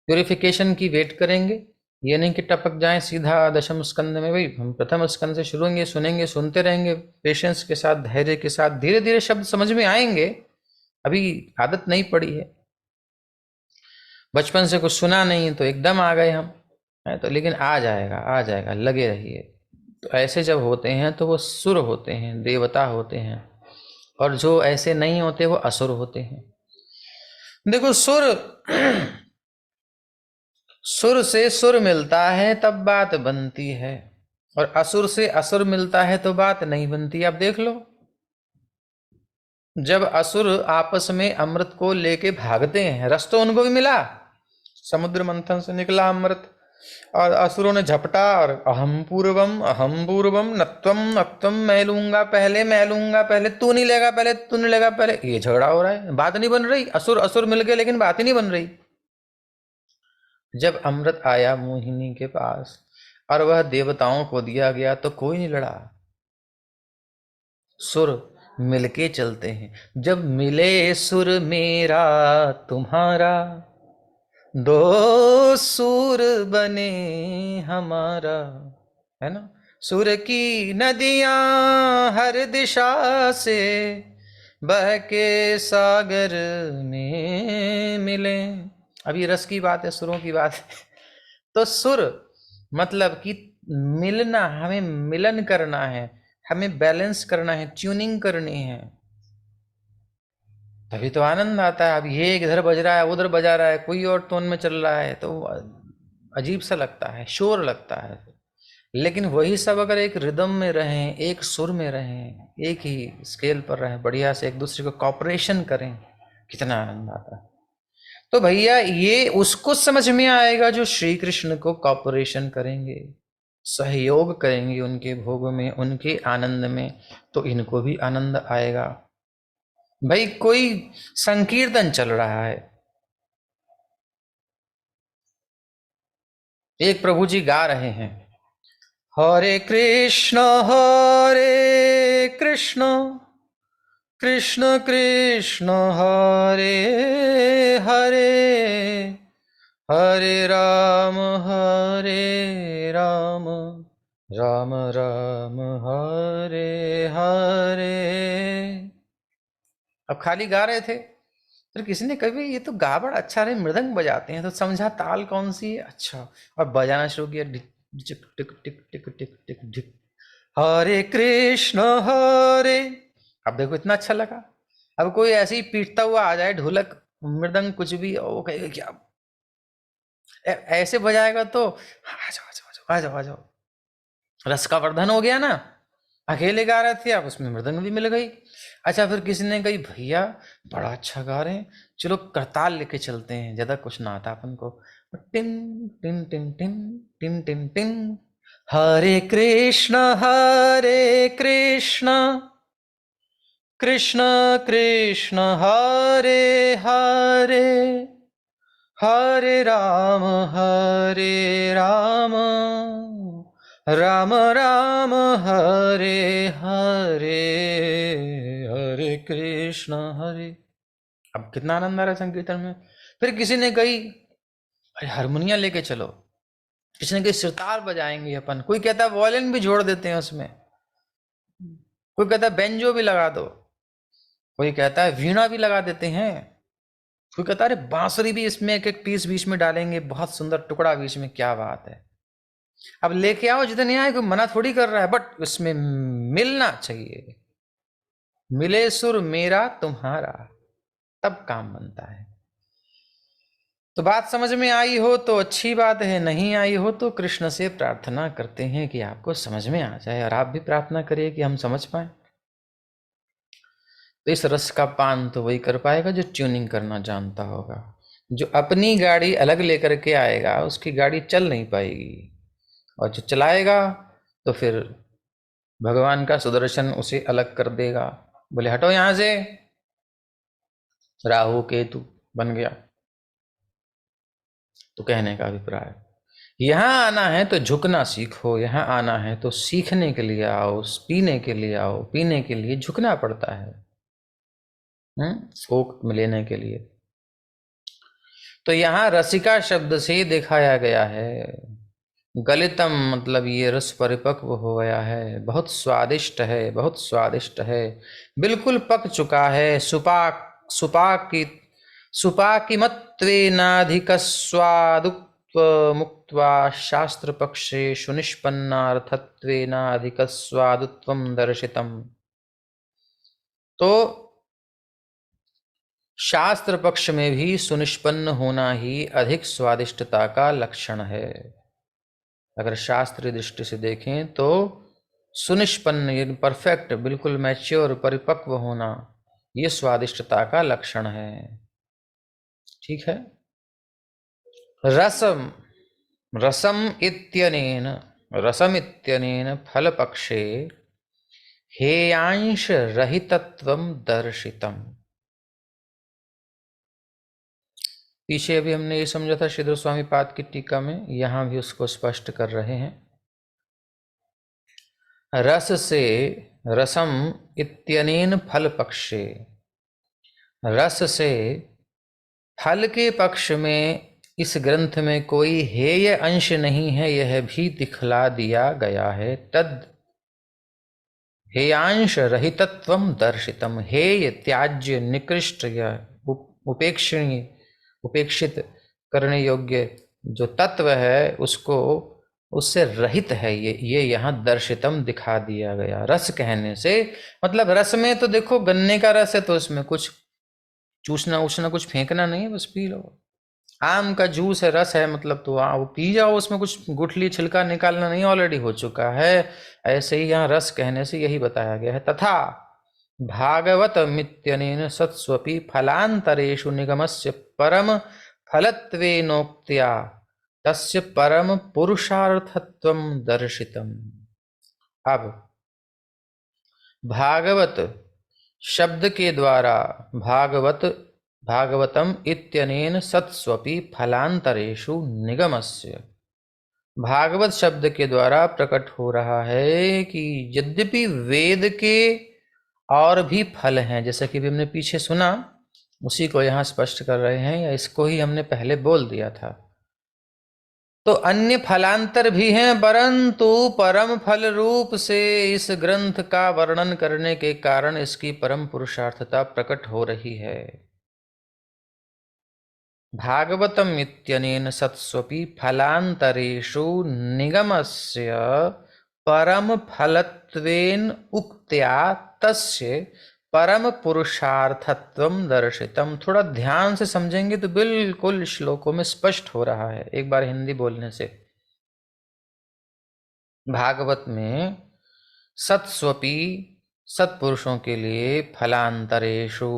प्यूरिफिकेशन की वेट करेंगे। ये नहीं कि टपक जाएं सीधा दशम स्कंद में, भाई हम प्रथम स्कंद से शुरू होंगे, सुनेंगे, सुनते रहेंगे पेशेंस के साथ, धैर्य के साथ, धीरे धीरे शब्द समझ में आएंगे। अभी आदत नहीं पड़ी है, बचपन से कुछ सुना नहीं तो एकदम आ गए हम, है तो, लेकिन आ जाएगा, आ जाएगा, लगे रहिए। तो ऐसे जब होते हैं तो वो सुर होते हैं, देवता होते हैं, और जो ऐसे नहीं होते वो असुर होते हैं। देखो सुर सुर से सुर मिलता है तब बात बनती है, और असुर से असुर मिलता है तो बात नहीं बनती। आप देख लो, जब असुर आपस में अमृत को लेके भागते हैं, रस तो उनको भी मिला, समुद्र मंथन से निकला अमृत, और असुरों ने झपटा और अहम पूर्वम नत्वम नत्वम, मैं लूंगा पहले, मैं लूंगा पहले, तू नहीं लेगा पहले, तू नहीं लेगा पहले, ये झगड़ा हो रहा है, बात नहीं बन रही। असुर असुर मिल गए लेकिन बात ही नहीं बन रही। जब अमृत आया मोहिनी के पास और वह देवताओं को दिया गया तो कोई नहीं लड़ा, सुर मिलके चलते हैं। जब मिले सुर मेरा तुम्हारा, दो सुर बने हमारा, है ना। सुर की नदियां हर दिशा से बह के सागर में मिले। अब ये रस की बात है, सुरों की बात है। तो सुर मतलब कि मिलना, हमें मिलन करना है, हमें बैलेंस करना है, ट्यूनिंग करनी है, तभी तो आनंद आता है। अब ये इधर बज रहा है, उधर बजा रहा है, कोई और टोन में चल रहा है तो अजीब सा लगता है, शोर लगता है। लेकिन वही सब अगर एक रिदम में रहें, एक सुर में रहें, एक ही स्केल पर रहें, बढ़िया से एक दूसरे को कॉपरेशन करें, कितना आनंद आता है। तो भैया ये उसको समझ में आएगा जो श्री कृष्ण को कॉपरेशन करेंगे, सहयोग करेंगे उनके भोग में, उनके आनंद में, तो इनको भी आनंद आएगा। भाई कोई संकीर्तन चल रहा है, एक प्रभु जी गा रहे हैं, हरे कृष्ण कृष्ण कृष्ण हरे हरे, हरे राम राम राम हरे हरे। अब खाली गा रहे थे, फिर किसी ने कभी ये तो गा बड़ा अच्छा रहे, मृदंग बजाते हैं, तो समझा ताल कौन सी है, अच्छा, और बजाना शुरू किया, टिक टिक टिक टिक टिक टिक टिक टिक, हरे कृष्ण हरे। अब देखो इतना अच्छा लगा, अब कोई ऐसे ही पीटता हुआ आ जाए, ढोलक मृदंग कुछ भी, और वो कहेगा क्या ऐसे बजाएगा, तो आ जाओ आ जाओ आ जाओ आ जाओ, रस का वर्धन हो गया ना। अकेले गा रहे थे, आप उसमें मृदंग भी मिल गई। अच्छा, फिर किसी ने कही भैया बड़ा अच्छा गा रहे हैं, चलो करताल लेके चलते हैं, ज्यादा कुछ ना आता अपन को। टिन टिन टिन टिन टिन टिन टिन, हरे कृष्ण कृष्ण कृष्ण हरे हरे, हरे राम राम राम हरे हरे, हरे कृष्ण हरे। अब कितना आनंद आ रहा है संकीर्तन में। फिर किसी ने कही अरे हारमोनिया लेके चलो, किसी ने कही सितार बजाएंगे अपन, कोई कहता है वॉयलिन भी जोड़ देते हैं उसमें, कोई कहता है बेंजो भी लगा दो, कोई कहता है वीणा भी लगा देते हैं, कोई कहता है अरे बांसुरी भी इसमें एक एक पीस बीच में डालेंगे, बहुत सुंदर टुकड़ा बीच में, क्या बात है। अब लेके आओ जितने आए, कोई मना थोड़ी कर रहा है, बट उसमें मिलना चाहिए, मिले सुर मेरा तुम्हारा, तब काम बनता है। तो बात समझ में आई हो तो अच्छी बात है, नहीं आई हो तो कृष्ण से प्रार्थना करते हैं कि आपको समझ में आ जाए, और आप भी प्रार्थना करिए कि हम समझ पाए। तो इस रस का पान तो वही कर पाएगा जो ट्यूनिंग करना जानता होगा। जो अपनी गाड़ी अलग लेकर के आएगा उसकी गाड़ी चल नहीं पाएगी, और जो चलाएगा तो फिर भगवान का सुदर्शन उसे अलग कर देगा, बोले हटो यहां से, राहु केतु बन गया। तो कहने का अभिप्राय, यहां आना है तो झुकना सीखो, यहां आना है तो सीखने के लिए आओ, पीने के लिए आओ, पीने के लिए झुकना पड़ता है, ओक में लेने के लिए। तो यहां रसिका शब्द से दिखाया गया है, गलितम मतलब ये रस परिपक्व हो गया है, बहुत स्वादिष्ट है, बहुत स्वादिष्ट है, बिल्कुल पक चुका है। सुपाक सुपाकी सुपाकिमत्वेनाधिकस्वादुत्वमुक्त्वा शास्त्रपक्षे सुनिष्पन्नार्थत्वेनाधिकस्वादुत्वं दर्शितम्। तो शास्त्र पक्ष में भी सुनिष्पन्न होना ही अधिक स्वादिष्टता का लक्षण है। अगर शास्त्रीय दृष्टि से देखें तो सुनिष्पन्न, परफेक्ट, बिल्कुल मैच्योर, परिपक्व होना, ये स्वादिष्टता का लक्षण है। ठीक है। रसम रसम इत्यनेन रसम इत्यनेन फलपक्षे हेयांश रहितत्वं दर्शितम्। पीछे अभी हमने ये समझा था श्रीधर स्वामी पाद की टीका में, यहां भी उसको स्पष्ट कर रहे हैं। रस से रसम इत्यनेन फल पक्षे, रस से फल के पक्ष में इस ग्रंथ में कोई हेय अंश नहीं है, यह भी दिखला दिया गया है। तद हेयांश रहितत्वम दर्शितम, हेय त्याज्य निकृष्ट या उपेक्षणीय, उपेक्षित करने योग्य जो तत्व है उसको, उससे रहित है ये यहाँ दर्शितम दिखा दिया गया। रस कहने से मतलब रस में तो देखो गन्ने का रस है तो उसमें कुछ चूसना उछना कुछ फेंकना नहीं है, बस पी लो। आम का जूस है, रस है, मतलब तो वो पी जाओ, उसमें कुछ गुठली छिलका निकालना नहीं, ऑलरेडी हो चुका है। ऐसे ही यहाँ रस कहने से यही बताया गया है। तथा भागवत मित्यनेन सत्स्वपि फलांतरेषु निगमस्य परम फलत्वेनोक्त्या तस्य परम पुरुषार्थत्वं दर्शितम्। अब भागवत शब्द के द्वारा भागवतम इत्यनेन सत्स्वपि फलांतरेषु निगमस्य, भागवत शब्द के द्वारा प्रकट हो रहा है कि यद्यपि वेद के और भी फल हैं, जैसा कि भी हमने पीछे सुना, उसी को यहाँ स्पष्ट कर रहे हैं, या इसको ही हमने पहले बोल दिया था। तो अन्य फलांतर भी हैं, परंतु परम फल रूप से इस ग्रंथ का वर्णन करने के कारण इसकी परम पुरुषार्थता प्रकट हो रही है। भागवतम इत्यनेन सत्स्वपि फलांतरेषु निगमस्य परम फलत्वेन उक्त्या तस्य परम पुरुषार्थत्वम दर्शितम। थोड़ा ध्यान से समझेंगे तो बिल्कुल श्लोकों में स्पष्ट हो रहा है एक बार हिंदी बोलने से। भागवत में सत्स्वपी सत्पुरुषों के लिए फलांतरेषु,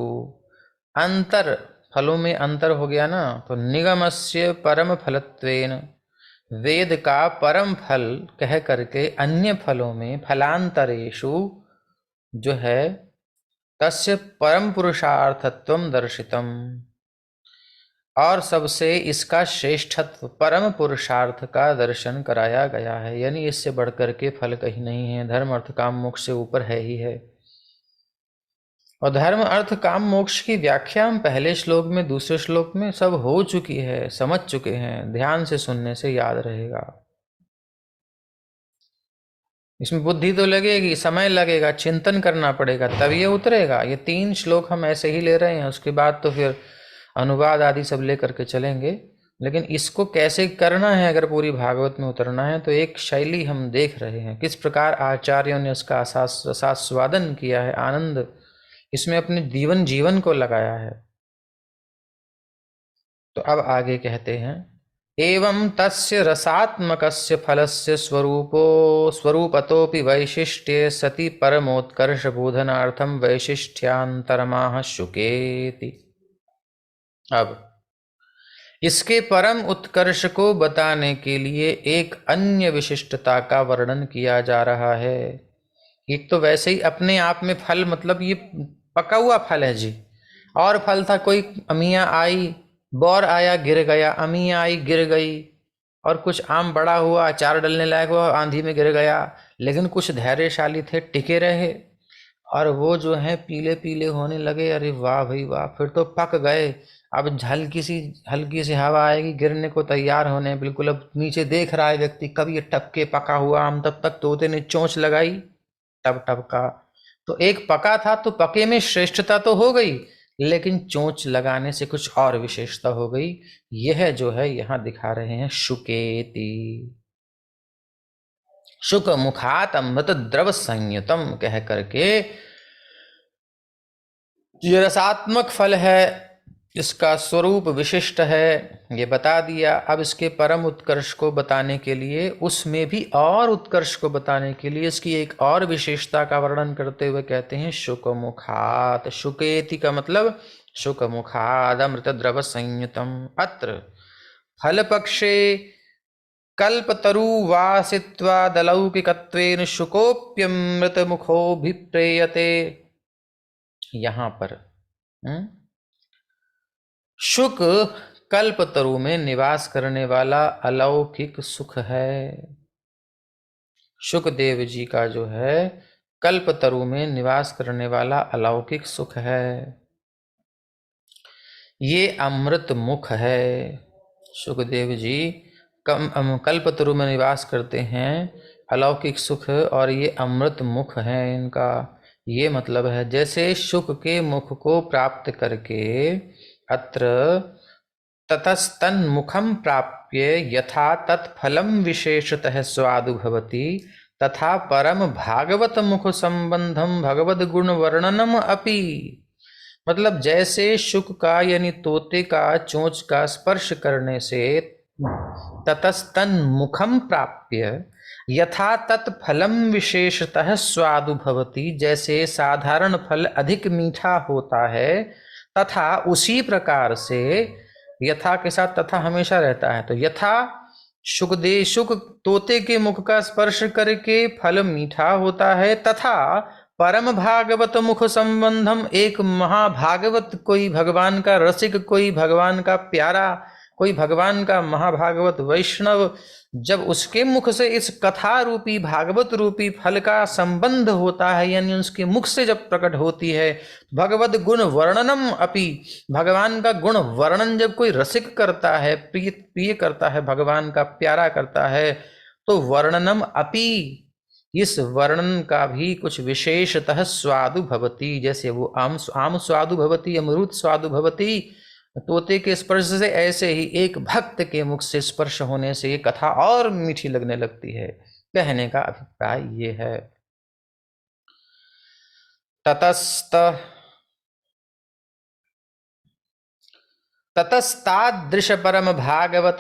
अंतर फलों में अंतर हो गया ना, तो निगमस्य परम फलत्वेन, वेद का परम फल कह करके अन्य फलों में फलांतरेषु जो है तस्य परम पुरुषार्थत्वम दर्शितम, और सबसे इसका श्रेष्ठत्व परम पुरुषार्थ का दर्शन कराया गया है। यानी इससे बढ़कर के फल कहीं नहीं है, धर्म अर्थ काम मोक्ष से ऊपर है ही है। और धर्म अर्थ काम मोक्ष की व्याख्या हम पहले श्लोक में दूसरे श्लोक में सब हो चुकी है, समझ चुके हैं, ध्यान से सुनने से याद रहेगा। इसमें बुद्धि तो लगेगी, समय लगेगा, चिंतन करना पड़ेगा, तब ये उतरेगा। ये 3 श्लोक हम ऐसे ही ले रहे हैं, उसके बाद तो फिर अनुवाद आदि सब लेकर के चलेंगे। लेकिन इसको कैसे करना है, अगर पूरी भागवत में उतरना है तो एक शैली हम देख रहे हैं, किस प्रकार आचार्यों ने उसका आस्वादन किया है, आनंद इसमें अपने जीवन को लगाया है। तो अब आगे कहते हैं, एवं तस्य रसात्मकस्य फलस्य स्वरूपतोपि वैशिष्ट्ये सति परमोत्कर्ष बोधनार्थम वैशिष्ट्यांतरमाह शुकेति। अब इसके परम उत्कर्ष को बताने के लिए एक अन्य विशिष्टता का वर्णन किया जा रहा है। एक तो वैसे ही अपने आप में फल, मतलब ये पका हुआ फल है जी, और फल था कोई अमिया आई, बौर आया गिर गया, अमिया आई गिर गई, और कुछ आम बड़ा हुआ, अचार डलने लायक हुआ, आंधी में गिर गया। लेकिन कुछ धैर्यशाली थे, टिके रहे, और वो जो है पीले पीले होने लगे। अरे वाह भाई वाह, फिर तो पक गए। अब हल्की सी हवा आएगी, गिरने को तैयार होने बिल्कुल। अब नीचे देख रहा है व्यक्ति, कब ये टपके पका हुआ आम, तब तक तोते ने चोंच लगाई, टप टपका। तो एक पका था तो पके में श्रेष्ठता तो हो गई, लेकिन चोंच लगाने से कुछ और विशेषता हो गई। यह जो है यहां दिखा रहे हैं शुकेति, शुक मुखात अमृत द्रव संयुतम कह करके ये रसात्मक फल है, इसका स्वरूप विशिष्ट है, ये बता दिया। अब इसके परम उत्कर्ष को बताने के लिए, उसमें भी और उत्कर्ष को बताने के लिए इसकी एक और विशेषता का वर्णन करते हुए कहते हैं शुकमुखात। शुकेति का मतलब शुकमुखाद अमृत द्रव संयुतम। अत्र फल पक्षे कल्पतरुवासित्वादलौकिकत्वेन शुकोप्यमृत मुखोभिप्रेयते। यहां पर शुक कल्पतरु में निवास करने वाला अलौकिक सुख है। शुकदेव जी का जो है कल्पतरु में निवास करने वाला अलौकिक सुख है, ये अमृत मुख है। शुकदेव जी कल्पतरु में निवास करते हैं, अलौकिक सुख, और ये अमृत मुख है इनका। ये मतलब है जैसे शुक के मुख को प्राप्त करके अत्र ततस्तन्मुखं प्राप्य यथा तत्फलं विशेषतः स्वादु भवति, तथा परम भागवत मुख संबंधम भगवद गुण वर्णनम अपि। मतलब जैसे शुक का यानी तोते का चोंच का स्पर्श करने से ततस्तन्मुखं प्राप्य यथा तत्फलम विशेषतः स्वादु भवति, जैसे साधारण फल अधिक मीठा होता है, तथा उसी प्रकार से, यथा के साथ तथा हमेशा रहता है, तो यथा शुक तोते के मुख का स्पर्श करके फल मीठा होता है, तथा परम भागवत मुख संबंधम, एक महाभागवत, कोई भगवान का रसिक, कोई भगवान का प्यारा, कोई भगवान का महाभागवत वैष्णव, जब उसके मुख से इस कथा रूपी भागवत रूपी फल का संबंध होता है, यानी उसके मुख से जब प्रकट होती है, भगवद गुण वर्णनम अपि, भगवान का गुण वर्णन जब कोई रसिक करता है, प्रिय करता है, भगवान का प्यारा करता है, तो वर्णनम अपि, इस वर्णन का भी कुछ विशेषतः स्वादु भवति, जैसे वो आम स्वादु भवति, अमृत स्वादु भवति, तोते के स्पर्श से ऐसे ही एक भक्त के मुख से स्पर्श होने से ये कथा और मीठी लगने लगती है। कहने का अभिप्राय ये है। ततस्त ततस्तादृश परम भागवत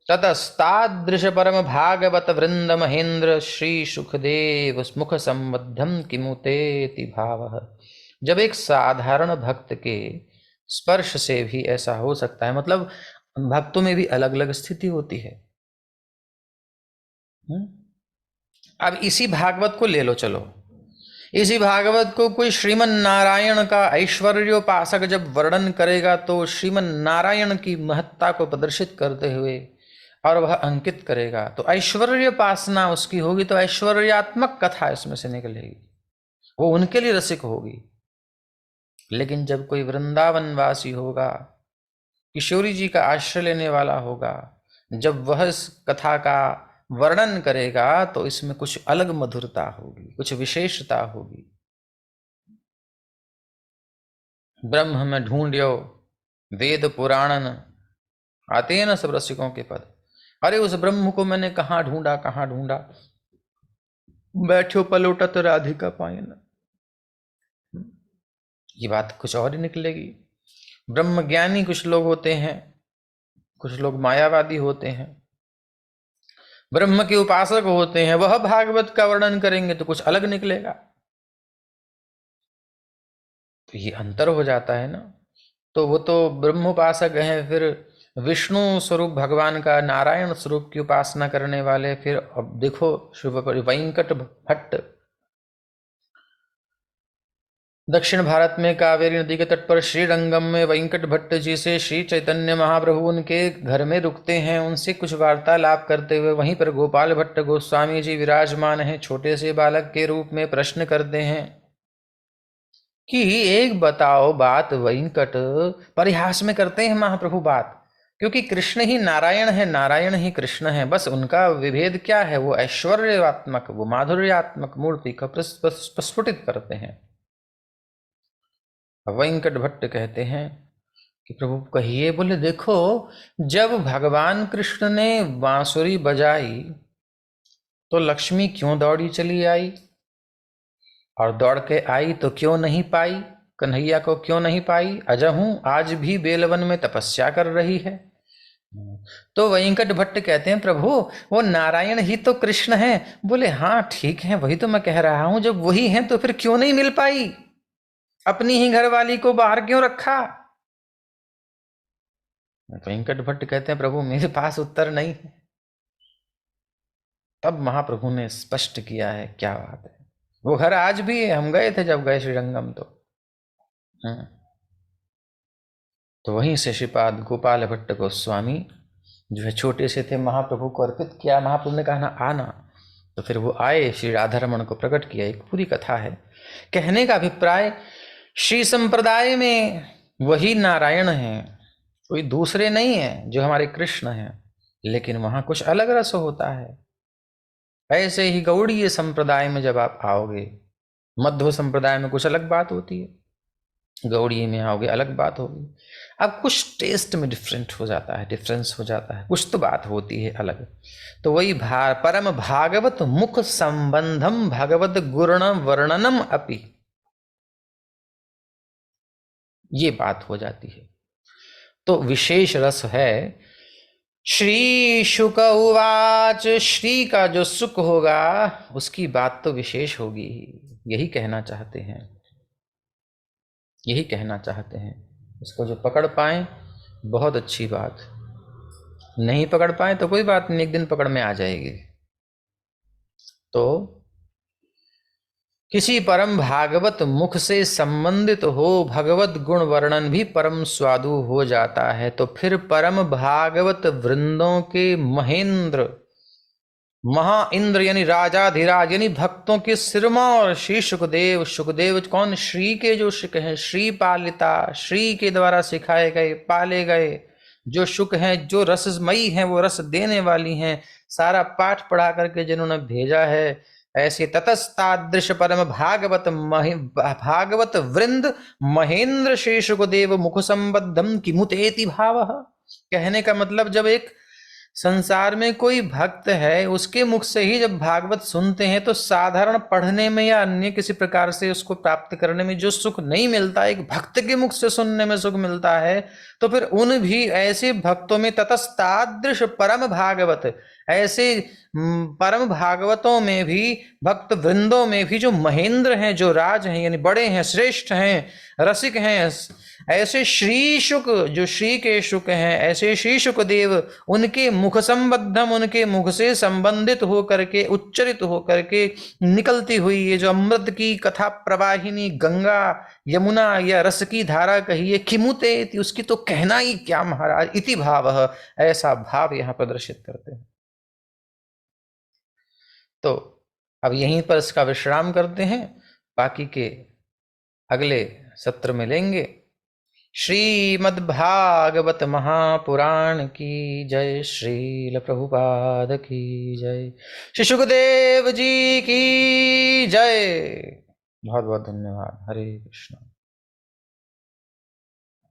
ततस्तादृश परम भागवत वृंद महेंद्र श्री सुखदेव मुख संबद्धम किमुतेति भावः। जब एक साधारण भक्त के स्पर्श से भी ऐसा हो सकता है, मतलब भक्तों में भी अलग अलग स्थिति होती है। अब इसी भागवत को ले लो, चलो इसी भागवत को कोई श्रीमन नारायण का ऐश्वर्योपासक जब वर्णन करेगा तो श्रीमन नारायण की महत्ता को प्रदर्शित करते हुए और वह अंकित करेगा, तो ऐश्वर्योपासना उसकी होगी, तो ऐश्वर्यात्मक कथा इसमें से निकलेगी, वो उनके लिए रसिक होगी। लेकिन जब कोई वृंदावन वासी होगा, किशोरी जी का आश्रय लेने वाला होगा, जब वह इस कथा का वर्णन करेगा तो इसमें कुछ अलग मधुरता होगी, कुछ विशेषता होगी। ब्रह्म में ढूंढ्यो वेद पुराणन आते हैं ना सब रसिकों के पद। अरे उस ब्रह्म को मैंने कहाँ ढूंढा, कहाँ ढूंढा, बैठो पलोटत राधिका पायन, ये बात कुछ और ही निकलेगी। ब्रह्म ज्ञानी कुछ लोग होते हैं, कुछ लोग मायावादी होते हैं, ब्रह्म के उपासक होते हैं, वह भागवत का वर्णन करेंगे तो कुछ अलग निकलेगा। तो ये अंतर हो जाता है ना। तो वो तो ब्रह्मोपासक हैं, फिर विष्णु स्वरूप भगवान का, नारायण स्वरूप की उपासना करने वाले। फिर अब देखो वैंकट भट्ट, दक्षिण भारत में कावेरी नदी के तट पर श्रीरंगम में वैंकट भट्ट जी से श्री चैतन्य महाप्रभु उनके घर में रुकते हैं, उनसे कुछ वार्तालाप करते हुए वहीं पर गोपाल भट्ट गोस्वामी जी विराजमान हैं, छोटे से बालक के रूप में प्रश्न करते हैं कि एक बताओ बात। वैंकट परिहास में करते हैं महाप्रभु बात, क्योंकि कृष्ण ही नारायण है, नारायण ही कृष्ण है, बस उनका विभेद क्या है, वो ऐश्वर्यात्मक, वो माधुर्यात्मक मूर्ति को प्रस्फुटित करते हैं। वैंकट भट्ट कहते हैं कि प्रभु कहिए। बोले देखो, जब भगवान कृष्ण ने बांसुरी बजाई तो लक्ष्मी क्यों दौड़ी चली आई, और दौड़ के आई तो क्यों नहीं पाई, कन्हैया को क्यों नहीं पाई, अजहूं आज भी बेलवन में तपस्या कर रही है। तो वैंकट भट्ट कहते हैं प्रभु वो नारायण ही तो कृष्ण है। बोले हाँ ठीक है, वही तो मैं कह रहा हूं, जब वही है तो फिर क्यों नहीं मिल पाई, अपनी ही घरवाली को बाहर क्यों रखा। वेंकट भट्ट कहते हैं प्रभु मेरे पास उत्तर नहीं है। तब महाप्रभु ने स्पष्ट किया है, क्या बात है, वो घर आज भी है, हम गए थे जब गए श्रीरंगम तो वहीं से श्रीपाद गोपाल भट्ट गोस्वामी जो है छोटे से थे, महाप्रभु को अर्पित किया। महाप्रभु ने कहा ना आना, तो फिर वो आए, श्री राधारमण को प्रकट किया। एक पूरी कथा है। कहने का अभिप्राय, श्री संप्रदाय में वही नारायण है, कोई दूसरे नहीं है जो हमारे कृष्ण हैं, लेकिन वहां कुछ अलग रस होता है। ऐसे ही गौड़ीय संप्रदाय में जब आप आओगे, मध्व संप्रदाय में कुछ अलग बात होती है, गौड़ीय में आओगे अलग बात होगी। अब कुछ टेस्ट में डिफरेंस हो जाता है, कुछ तो बात होती है अलग। तो वही परम भागवत मुख संबंधम भगवत गुण वर्णनम अपि, ये बात हो जाती है। तो विशेष रस है। श्री शुक उवाच, श्री का जो सुख होगा उसकी बात तो विशेष होगी ही, यही कहना चाहते हैं, यही कहना चाहते हैं। इसको जो पकड़ पाए बहुत अच्छी बात, नहीं पकड़ पाए तो कोई बात नहीं, एक दिन पकड़ में आ जाएगी। तो किसी परम भागवत मुख से संबंधित हो भगवत गुण वर्णन भी परम स्वादु हो जाता है। तो फिर परम भागवत वृंदों के महेंद्र, महा इंद्र यानी राजाधिराज यानी भक्तों के सिरमौर श्री सुखदेव, सुखदेव कौन, श्री के जो सुख हैं, श्री पालिता, श्री के द्वारा सिखाए गए, पाले गए जो सुख हैं, जो रसमयी हैं, वो रस देने वाली हैं, सारा पाठ पढ़ा करके जिन्होंने भेजा है, ऐसे ततस्तादृश परम भागवत वृंद महेंद्र श्री सुखदेव मुख संबद्धम किमुतेति भाव। कहने का मतलब, जब एक संसार में कोई भक्त है, उसके मुख से ही जब भागवत सुनते हैं तो साधारण पढ़ने में या अन्य किसी प्रकार से उसको प्राप्त करने में जो सुख नहीं मिलता, एक भक्त के मुख से सुनने में सुख मिलता है। तो फिर उन भी ऐसे भक्तों में ततस्तादृश परम भागवत, ऐसे परम भागवतों में भी, भक्त वृंदों में भी जो महेंद्र हैं, जो राज हैं, यानी बड़े हैं, श्रेष्ठ हैं, रसिक हैं, ऐसे श्री शुक, जो श्री के शुक हैं, ऐसे श्री शुकदेव, उनके मुख संबद्धम, उनके मुख से संबंधित होकर के, उच्चरित होकर के निकलती हुई ये जो अमृत की कथा प्रवाहिनी गंगा यमुना या रस की धारा कहिए, किमुते, उसकी तो कहना ही क्या महाराज, इति भाव, ऐसा भाव यहां प्रदर्शित करते हैं। तो अब यहीं पर इसका विश्राम करते हैं, बाकी के अगले सत्र में लेंगे। श्रीमद्भागवत महापुराण की जय, श्रील प्रभुपाद की जय, श्री सुखदेव जी की जय। बहुत बहुत धन्यवाद। हरे कृष्ण।